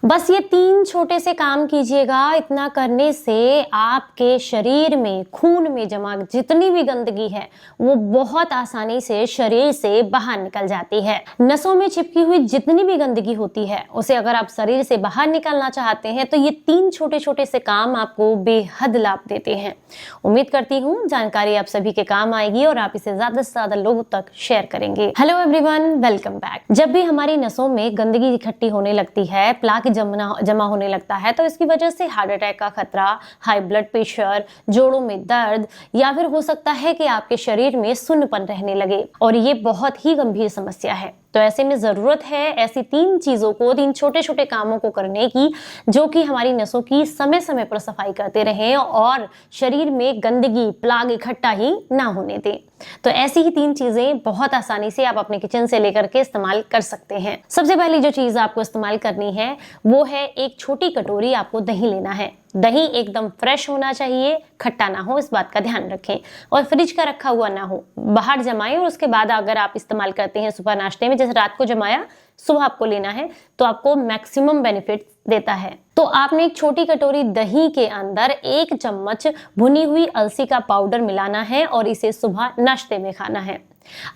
बस ये 3 छोटे से काम कीजिएगा। इतना करने से आपके शरीर में, खून में जमा जितनी भी गंदगी है वो बहुत आसानी से शरीर से बाहर निकल जाती है। नसों में चिपकी हुई जितनी भी गंदगी होती है उसे अगर आप शरीर से बाहर निकालना चाहते हैं तो ये 3 छोटे छोटे से काम आपको बेहद लाभ देते हैं। उम्मीद करती हूँ जानकारी आप सभी के काम आएगी और आप इसे ज्यादा से ज्यादा लोगों तक शेयर करेंगे। Hello everyone, welcome back. जब भी हमारी नसों में गंदगी इकट्ठी होने लगती है, प्लाक जमा होने लगता है, तो इसकी वजह से हार्ट अटैक का खतरा, हाई ब्लड प्रेशर, जोड़ों में दर्द या फिर हो सकता है कि आपके शरीर में सुन्नपन रहने लगे और ये बहुत ही गंभीर समस्या है। तो ऐसे में जरूरत है ऐसी 3 चीजों को, 3 छोटे छोटे कामों को करने की जो कि हमारी नसों की समय समय पर सफाई करते रहें और शरीर में गंदगी, प्लाग इकट्ठा ही ना होने दें। तो ऐसी ही 3 चीजें बहुत आसानी से आप अपने किचन से लेकर के इस्तेमाल कर सकते हैं। सबसे पहली जो चीज आपको इस्तेमाल करनी है वो है एक छोटी कटोरी आपको दही लेना है। दही एकदम फ्रेश होना चाहिए, खट्टा ना हो, इस बात का ध्यान रखें और फ्रिज का रखा हुआ ना हो। बाहर जमाएं और उसके बाद अगर आप इस्तेमाल करते हैं सुबह नाश्ते में, जैसे रात को जमाया सुबह आपको लेना है तो आपको मैक्सिमम बेनिफिट देता है। तो आपने एक छोटी कटोरी दही के अंदर 1 चम्मच भुनी हुई अलसी का पाउडर मिलाना है और इसे सुबह नाश्ते में खाना है।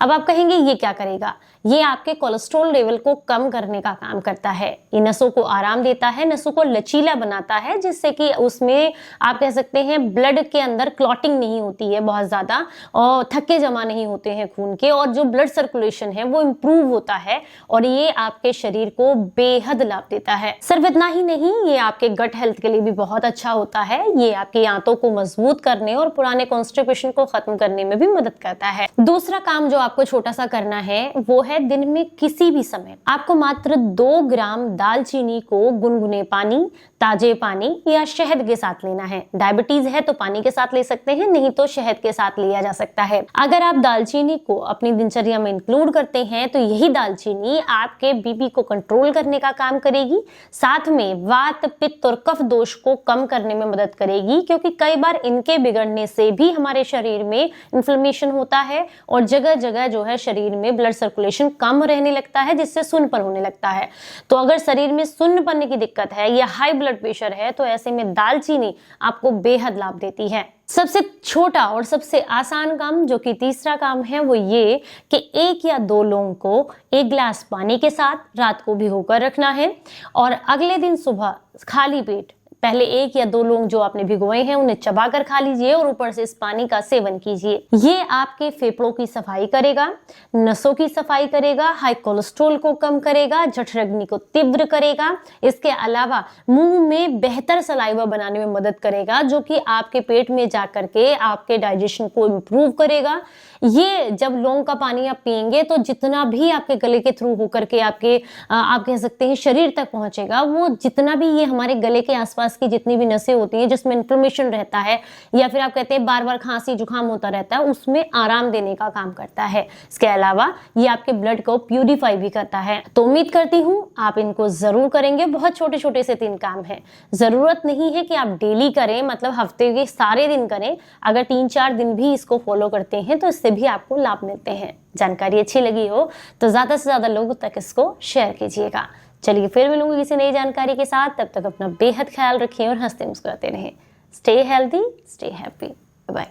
अब आप कहेंगे ये क्या करेगा? ये आपके कोलेस्ट्रॉल लेवल को कम करने का काम करता है। ये नसों को आराम देता है, नसों को लचीला बनाता है, जिससे कि उसमें आप कह सकते हैं ब्लड के अंदर क्लॉटिंग नहीं होती है बहुत ज्यादा और थक्के जमा नहीं होते हैं खून के, और जो ब्लड सर्कुलेशन है वो इम्प्रूव होता है और ये आपके शरीर को बेहद लाभ देता है। सिर्फ इतना ही नहीं, ये आपके गट हेल्थ के लिए भी बहुत अच्छा होता है। ये आपकी आंतों को मजबूत करने और पुराने कॉन्स्टिपेशन को खत्म करने में भी मदद करता है। दूसरा काम जो आपको छोटा सा करना है वो है दिन में किसी भी समय आपको मात्र 2 ग्राम दालचीनी को गुनगुने पानी, ताजे पानी या शहद के साथ लेना है। डायबिटीज है तो पानी के साथ ले सकते हैं, नहीं तो शहद के साथ लिया जा सकता है। अगर आप दालचीनी को अपनी दिनचर्या में इंक्लूड करते हैं तो यही दालचीनी आपके बीपी को कंट्रोल करने का काम करेगी, साथ में वात, पित्त और कफ दोष को कम करने में मदद करेगी, क्योंकि कई बार इनके बिगड़ने से भी हमारे शरीर में इन्फ्लेमेशन होता है और जगह जगह जो है शरीर में ब्लड सर्कुलेशन कम रहने लगता है, जिससे सुन्नपन होने लगता है। तो अगर शरीर में सुन्नपन की दिक्कत है या हाई ब्लड प्रेशर है तो ऐसे में दालचीनी आपको बेहद लाभ देती है। सबसे छोटा और सबसे आसान काम जो कि तीसरा काम है वो ये कि 1 या 2 लौंग को 1 गिलास पानी के साथ रात को भिगोकर रखना है और अगले दिन सुबह खाली पेट पहले 1 या 2 लौंग जो आपने भिगोए हैं उन्हें चबाकर खा लीजिए और ऊपर से इस पानी का सेवन कीजिए। ये आपके फेफड़ों की सफाई करेगा, नसों की सफाई करेगा, हाई कोलेस्ट्रॉल को कम करेगा, जठराग्नि को तीव्र करेगा। इसके अलावा मुंह में बेहतर सलाइवा बनाने में मदद करेगा, जो कि आपके पेट में जाकर के आपके डाइजेशन को इम्प्रूव करेगा। ये जब लौंग का पानी आप पिएंगे तो जितना भी आपके गले के थ्रू होकर के आपके आप कह सकते हैं शरीर तक पहुंचेगा, वो जितना भी ये हमारे गले के आसपास की जितनी भी नसें होती हैं जिसमें इन्फ्लेमेशन रहता है या फिर आप कहते हैं बार बार खांसी जुकाम होता रहता है, उसमें आराम देने का काम करता है। इसके अलावा ये आपके ब्लड को प्यूरिफाई भी करता है। तो उम्मीद करती हूँ आप इनको जरूर करेंगे। बहुत छोटे छोटे से 3 काम है, जरूरत नहीं है कि आप डेली करें, मतलब हफ्ते के सारे दिन करें। अगर 3-4 दिन भी इसको फॉलो करते हैं तो इससे भी आपको लाभ मिलते हैं। जानकारी अच्छी लगी हो तो ज्यादा से ज्यादा लोगों तक इसको शेयर कीजिएगा। चलिए फिर मिलूंगी किसी नई जानकारी के साथ, तब तक अपना बेहद ख्याल रखिए और हंसते मुस्कुराते रहें। Stay healthy, stay happy, bye.